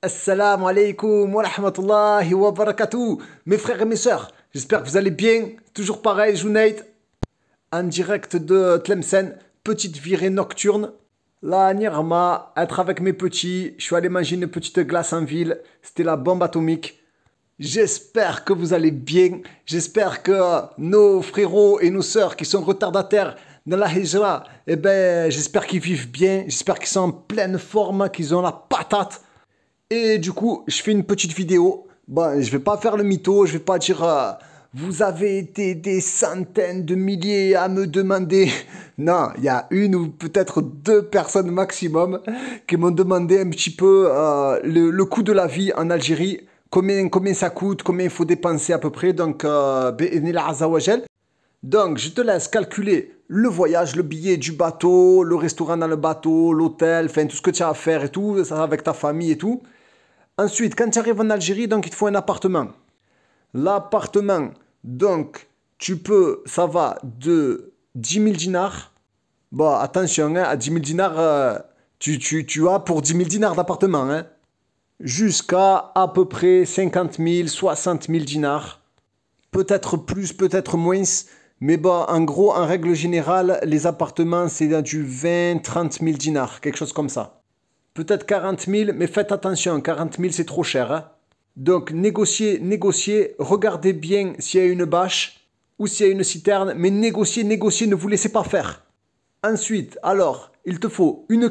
Assalamu alaikum wa rahmatullahi wa barakatuh. Mes frères et mes sœurs, j'espère que vous allez bien. Toujours pareil, Junaid, en direct de Tlemcen, petite virée nocturne. Là, Nirma, être avec mes petits, je suis allé manger une petite glace en ville. C'était la bombe atomique. J'espère que vous allez bien. J'espère que nos frérots et nos sœurs qui sont retardataires dans la hijra, j'espère qu'ils vivent bien. J'espère qu'ils sont en pleine forme, qu'ils ont la patate. Et du coup, je fais une petite vidéo. Bon, je vais pas faire le mytho, je vais pas dire vous avez été des centaines de milliers à me demander. Non, il y a une ou peut-être deux personnes maximum qui m'ont demandé un petit peu le coût de la vie en Algérie. Combien ça coûte, combien il faut dépenser à peu près. Donc, bi'idhnillah azza wa jal. Donc, je te laisse calculer le voyage, le billet du bateau, le restaurant dans le bateau, l'hôtel, enfin tout ce que tu as à faire et tout, ça avec ta famille et tout. Ensuite, quand tu arrives en Algérie, donc il te faut un appartement. L'appartement, donc, ça va de 10 000 dinars. Bon, attention, hein, à 10 000 dinars, tu as pour 10 000 dinars d'appartement, hein, jusqu'à à peu près 50 000, 60 000 dinars. Peut-être plus, peut-être moins. Mais bon, en gros, en règle générale, les appartements, c'est dans du 20, 30 000 dinars, quelque chose comme ça. Peut-être 40 000, mais faites attention, 40 000 c'est trop cher, hein. Donc négociez, négociez, regardez bien s'il y a une bâche ou s'il y a une citerne, mais négociez, négociez, ne vous laissez pas faire. Ensuite, alors, il te faut une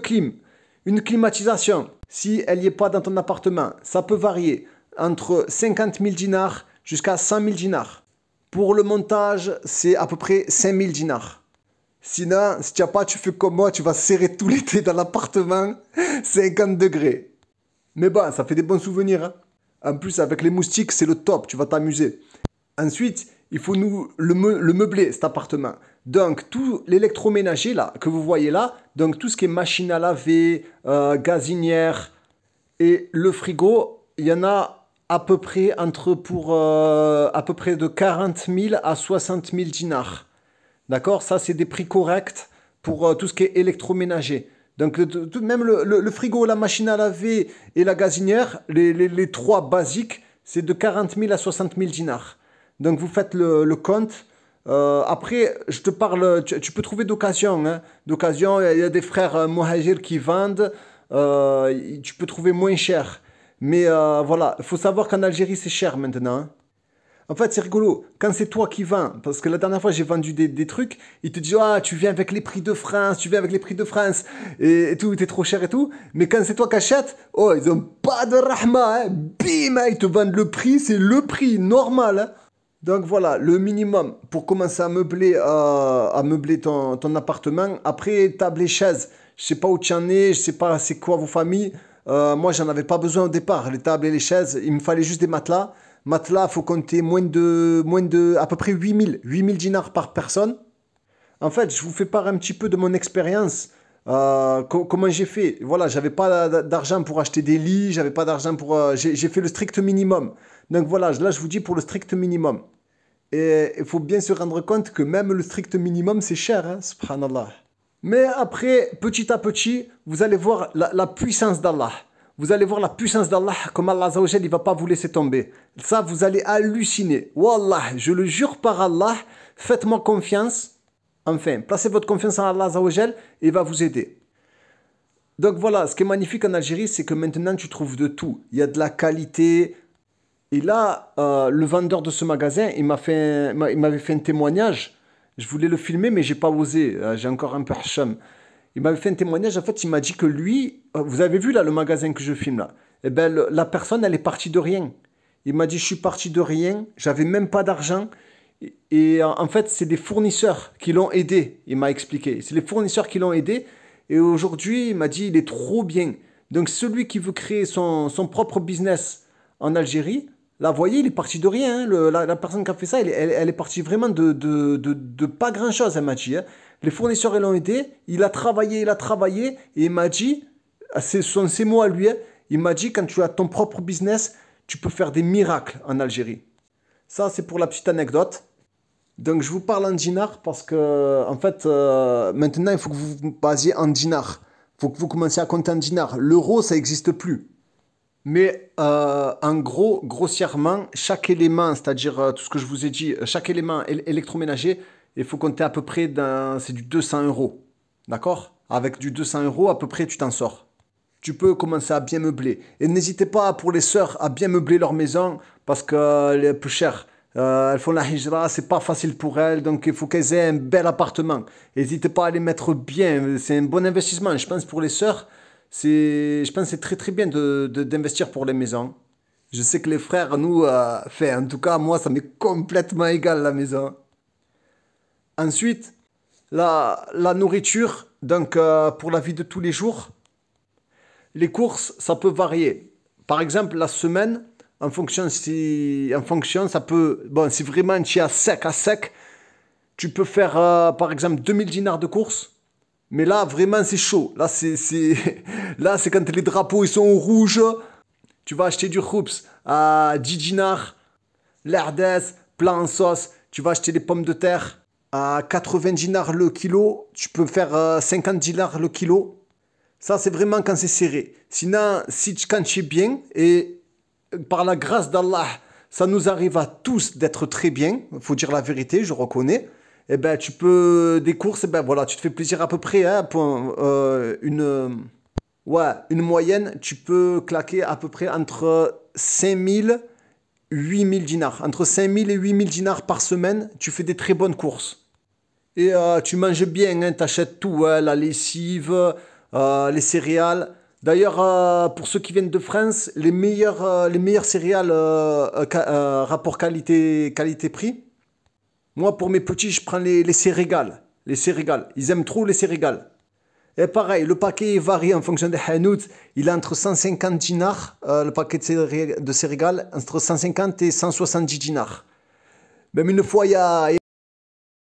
climatisation. Si elle n'y est pas dans ton appartement, ça peut varier entre 50 000 dinars jusqu'à 100 000 dinars. Pour le montage, c'est à peu près 5 000 dinars. Sinon, si tu n'as pas, tu fais comme moi, tu vas serrer tout l'été dans l'appartement, 50 degrés. Mais bon, ça fait des bons souvenirs, hein. En plus, avec les moustiques, c'est le top, tu vas t'amuser. Ensuite, il faut le meubler, cet appartement. Donc, tout l'électroménager là, que vous voyez là, donc tout ce qui est machine à laver, gazinière et le frigo, il y en a à peu près à peu près de 40 000 à 60 000 dinars. D'accord? Ça, c'est des prix corrects pour tout ce qui est électroménager. Donc, même le frigo, la machine à laver et la gazinière, les trois basiques, c'est de 40 000 à 60 000 dinars. Donc, vous faites le compte. Après, je te parle, tu peux trouver d'occasion, hein. D'occasion, il y a des frères Mohajir qui vendent. Tu peux trouver moins cher. Mais voilà, il faut savoir qu'en Algérie, c'est cher maintenant, hein. En fait, c'est rigolo. Quand c'est toi qui vends, parce que la dernière fois, j'ai vendu des trucs, ils te disent, ah, tu viens avec les prix de France, tu viens avec les prix de France, et tout, t'es trop cher et tout. Mais quand c'est toi qui achètes, oh, ils ont pas de rahma, hein. Bim, hein, ils te vendent le prix, c'est le prix normal, hein. Donc voilà, le minimum pour commencer à meubler ton appartement. Après, table et chaises, je sais pas où tu en es, je sais pas c'est quoi vos familles. Moi, j'en avais pas besoin au départ, les tables et les chaises, il me fallait juste des matelas. Matelas, il faut compter à peu près 8 000 dinars par personne. En fait, je vous fais part un petit peu de mon expérience. Comment j'ai fait. Voilà, j'avais pas d'argent pour acheter des lits, j'avais pas d'argent pour... j'ai fait le strict minimum. Donc voilà, là, je vous dis pour le strict minimum. Et il faut bien se rendre compte que même le strict minimum, c'est cher, hein, subhanallah. Mais après, petit à petit, vous allez voir la puissance d'Allah. Vous allez voir la puissance d'Allah, comme Allah Azza wa Jal, il ne va pas vous laisser tomber. Ça, vous allez halluciner. Wallah, je le jure par Allah, faites-moi confiance. Enfin, placez votre confiance en Allah Azza wa Jal et il va vous aider. Donc voilà, ce qui est magnifique en Algérie, c'est que maintenant tu trouves de tout. Il y a de la qualité. Et là, le vendeur de ce magasin, il m'avait fait un témoignage. Je voulais le filmer, mais j'ai pas osé. J'ai encore un peu hacham. Il m'avait fait un témoignage. En fait, il m'a dit que lui, vous avez vu là le magasin que je filme là. Eh ben, la personne, elle est partie de rien. Il m'a dit, je suis parti de rien. J'avais même pas d'argent. Et en fait, c'est des fournisseurs qui l'ont aidé. Il m'a expliqué. C'est les fournisseurs qui l'ont aidé. Et aujourd'hui, il m'a dit, il est trop bien. Donc, celui qui veut créer son propre business en Algérie, là, vous voyez, il est parti de rien, hein. La personne qui a fait ça, elle est partie vraiment de pas grand-chose, elle m'a dit, hein. Les fournisseurs, ils l'ont aidé. Il a travaillé. Et il m'a dit, ce sont ses mots à lui, hein. Il m'a dit, quand tu as ton propre business, tu peux faire des miracles en Algérie. Ça, c'est pour la petite anecdote. Donc, je vous parle en dinars parce que, en fait, maintenant, il faut que vous vous basiez en dinars. Il faut que vous commenciez à compter en dinars. L'euro, ça n'existe plus. Mais en gros, grossièrement, chaque élément, c'est-à-dire tout ce que je vous ai dit, chaque élément électroménager, il faut compter à peu près c'est du 200 euros. D'accord? Avec du 200 euros, à peu près, tu t'en sors. Tu peux commencer à bien meubler. Et n'hésitez pas pour les sœurs à bien meubler leur maison parce qu'elle est peu chère. Elles font la hijra, c'est pas facile pour elles, donc il faut qu'elles aient un bel appartement. N'hésitez pas à les mettre bien, c'est un bon investissement. Je pense pour les sœurs, je pense que c'est très très bien d'investir pour les maisons. Je sais que les frères, nous, en tout cas, moi, ça m'est complètement égal la maison. Ensuite, la nourriture, donc pour la vie de tous les jours. Les courses, ça peut varier. Par exemple, la semaine, ça peut, bon, si vraiment tu es à sec, tu peux faire, par exemple, 2000 dinars de courses. Mais là, vraiment, c'est chaud. Là, là, c'est quand les drapeaux, ils sont au rouge. Tu vas acheter du khoups à 10 dinars, l'herdes, plat en sauce. Tu vas acheter des pommes de terre à 80 dinars le kilo. Tu peux faire 50 dinars le kilo. Ça, c'est vraiment quand c'est serré. Sinon, quand tu es bien, et par la grâce d'Allah, ça nous arrive à tous d'être très bien, il faut dire la vérité, je reconnais, et ben, tu peux, des courses, et ben, voilà, tu te fais plaisir à peu près, hein, pour une moyenne, tu peux claquer à peu près entre 5000 et 8000 dinars. Entre 5000 et 8000 dinars par semaine, tu fais des très bonnes courses. Et tu manges bien, hein, tu achètes tout, hein, la lessive, les céréales. D'ailleurs, pour ceux qui viennent de France, les meilleurs céréales rapport qualité-prix. Moi, pour mes petits, je prends les céréales. Les céréales. Ils aiment trop les céréales. Et pareil, le paquet varie en fonction des hanouts. Il est entre 150 dinars, le paquet de céréales, entre 150 et 170 dinars. Même une fois, il y a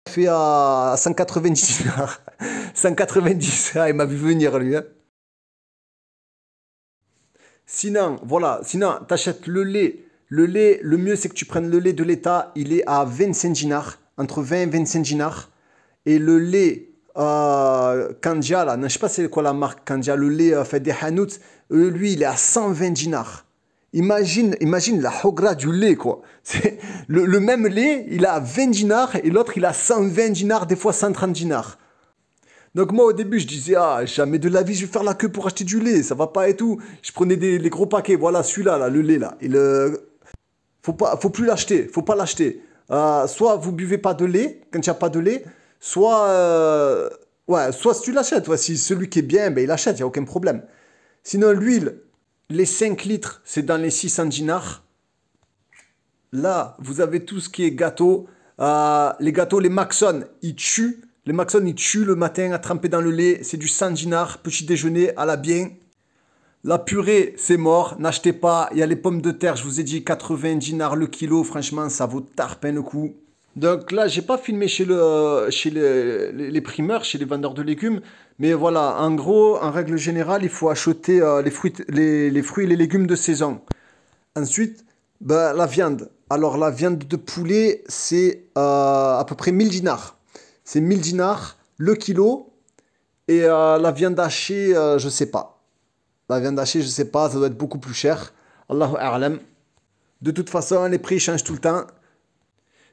fait à 190 dinars. 190, il m'a vu venir lui. Hein. Sinon, voilà, sinon, t'achètes le lait. Le lait, le mieux, c'est que tu prennes le lait de l'État. Il est à 25 dinars, entre 20 et 25 dinars. Et le lait Kandia, là, je ne sais pas c'est quoi la marque Kandia, le lait fait des hanouts, lui, il est à 120 dinars. Imagine la hogra du lait, quoi. Le même lait, il est à 20 dinars et l'autre, il a 120 dinars, des fois 130 dinars. Donc moi au début je disais jamais de la vie je vais faire la queue pour acheter du lait, ça va pas et tout. Je prenais les gros paquets, voilà celui-là là, le lait là. Faut plus l'acheter, faut pas l'acheter. Soit vous buvez pas de lait quand il n'y a pas de lait, soit soit si tu l'achètes, si celui qui est bien, ben il achète, il y a aucun problème. Sinon l'huile, les 5 litres c'est dans les 600 dinars. Là vous avez tout ce qui est gâteau, les gâteaux, les Maxon, ils tuent. Les Maxon, ils tuent le matin à tremper dans le lait. C'est du 100 dinars, petit déjeuner à la bien. La purée, c'est mort. N'achetez pas. Il y a les pommes de terre, je vous ai dit 80 dinars le kilo. Franchement, ça vaut tarpin le coup. Donc là, j'ai pas filmé chez les primeurs, chez les vendeurs de légumes. Mais voilà, en gros, en règle générale, il faut acheter les fruits et les légumes de saison. Ensuite, la viande. Alors, la viande de poulet, c'est à peu près 1000 dinars. C'est 1000 dinars le kilo. Et la viande hachée, je sais pas. La viande hachée, je sais pas, ça doit être beaucoup plus cher. Allahu a'lam. De toute façon, les prix changent tout le temps.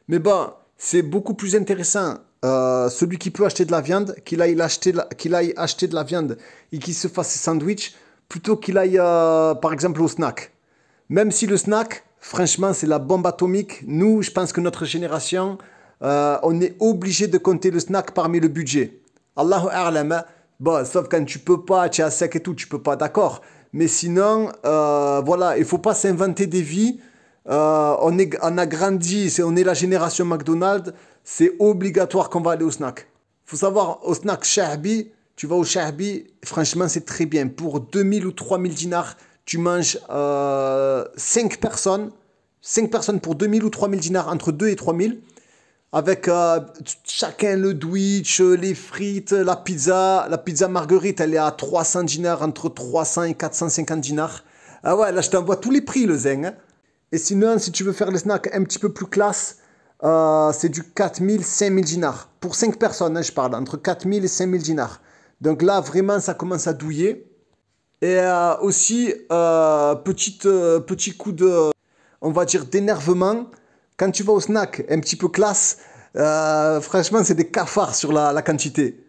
Mais bon, c'est beaucoup plus intéressant. Celui qui peut acheter de la viande, qu'il aille acheter de la viande et qu'il se fasse ses sandwichs, plutôt qu'il aille, par exemple, au snack. Même si le snack, franchement, c'est la bombe atomique. Nous, je pense que notre génération... on est obligé de compter le snack parmi le budget. Allahu a'lam. Bon, sauf quand tu peux pas, tu es à sec et tout, tu peux pas, d'accord. Mais sinon, voilà, il faut pas s'inventer des vies. On a grandi, on est la génération McDonald's. C'est obligatoire qu'on va aller au snack. Faut savoir, au snack Shahbi, tu vas au Shahbi, franchement, c'est très bien. Pour 2000 ou 3000 dinars, tu manges 5 personnes. 5 personnes pour 2000 ou 3000 dinars, entre 2 et 3000. Avec chacun le Twitch, les frites, la pizza. La pizza marguerite, elle est à 300 dinars, entre 300 et 450 dinars. Ah ouais, là je t'envoie tous les prix, le zeng. Hein. Et sinon, si tu veux faire les snacks un petit peu plus classe, c'est du 4000, 5000 dinars. Pour 5 personnes, hein, je parle, entre 4000 et 5000 dinars. Donc là, vraiment, ça commence à douiller. Et aussi, petit coup de, on va dire, d'énervement. Quand tu vas au snack, un petit peu classe, franchement, c'est des cafards sur la quantité.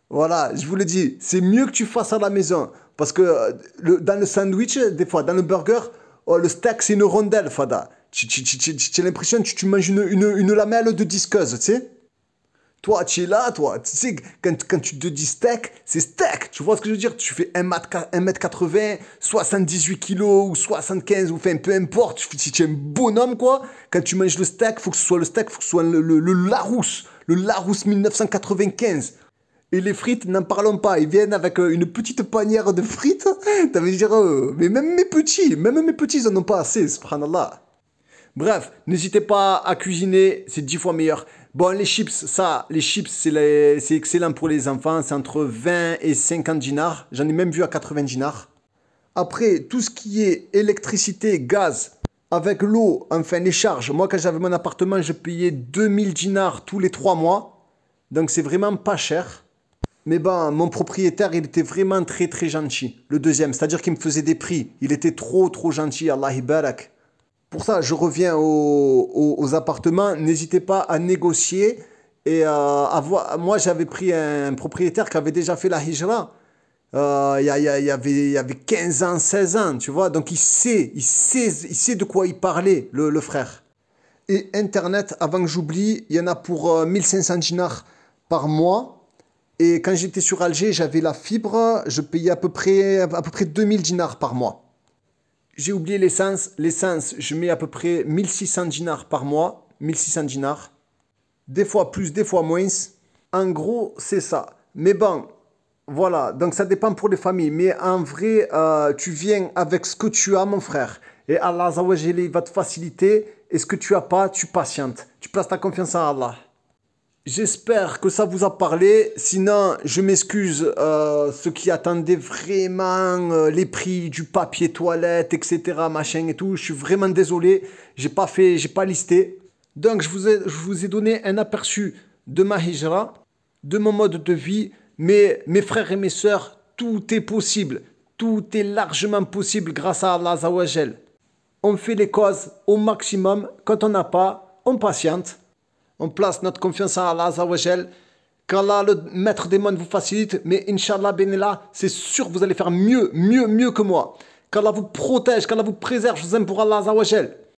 Voilà, je vous le dis, c'est mieux que tu fasses à la maison. Parce que dans le sandwich, des fois, dans le burger, oh, le steak, c'est une rondelle, Fada. Tu as l'impression que tu manges une lamelle de disqueuse, tu sais. Toi, tu es là, toi. Tu sais, quand tu te dis steak, c'est steak. Tu vois ce que je veux dire? Tu fais 1 m 80, 78 kilos ou 75, ou enfin, peu importe. Si tu es un bonhomme, quoi. Quand tu manges le steak, faut que ce soit le steak, faut que ce soit le Larousse. Le Larousse 1995. Et les frites, n'en parlons pas. Ils viennent avec une petite panière de frites. Ça veut dire, mais même mes petits, ils en ont pas assez, subhanallah. Bref, n'hésitez pas à cuisiner, c'est 10 fois meilleur. Bon, les chips, c'est excellent pour les enfants. C'est entre 20 et 50 dinars. J'en ai même vu à 80 dinars. Après, tout ce qui est électricité, gaz, avec l'eau, enfin les charges. Moi, quand j'avais mon appartement, je payais 2000 dinars tous les 3 mois. Donc, c'est vraiment pas cher. Mais bon, mon propriétaire, il était vraiment très très gentil. Le deuxième, c'est-à-dire qu'il me faisait des prix. Il était trop trop gentil, Allah barak. Pour ça, je reviens aux appartements. N'hésitez pas à négocier. Et moi, j'avais pris un propriétaire qui avait déjà fait la hijra. Il y avait 15 ans, 16 ans, tu vois. Donc, il sait de quoi il parlait, le frère. Et Internet, avant que j'oublie, il y en a pour 1500 dinars par mois. Et quand j'étais sur Alger, j'avais la fibre, je payais à peu près 2000 dinars par mois. J'ai oublié l'essence. L'essence, je mets à peu près 1600 dinars par mois. 1600 dinars. Des fois plus, des fois moins. En gros, c'est ça. Mais bon, voilà. Donc ça dépend pour les familles. Mais en vrai, tu viens avec ce que tu as, mon frère. Et Allah Azza wa Jalla, il va te faciliter. Et ce que tu n'as pas, tu patientes. Tu places ta confiance en Allah. J'espère que ça vous a parlé. Sinon, je m'excuse, ceux qui attendaient vraiment les prix du papier toilette, etc., machin et tout. Je suis vraiment désolé. J'ai pas listé. Donc, je vous ai donné un aperçu de ma hijra, de mon mode de vie. Mais mes frères et mes sœurs, tout est possible. Tout est largement possible grâce à Allah Azza wa Jal. On fait les causes au maximum. Quand on n'a pas, on patiente. On place notre confiance en Allah Azza wa Jal. Qu'Allah, le maître des mondes, vous facilite. Mais Inch'Allah, Benella, c'est sûr que vous allez faire mieux que moi. Qu'Allah vous protège, qu'Allah vous préserve. Je vous aime pour Allah Azza wa Jal.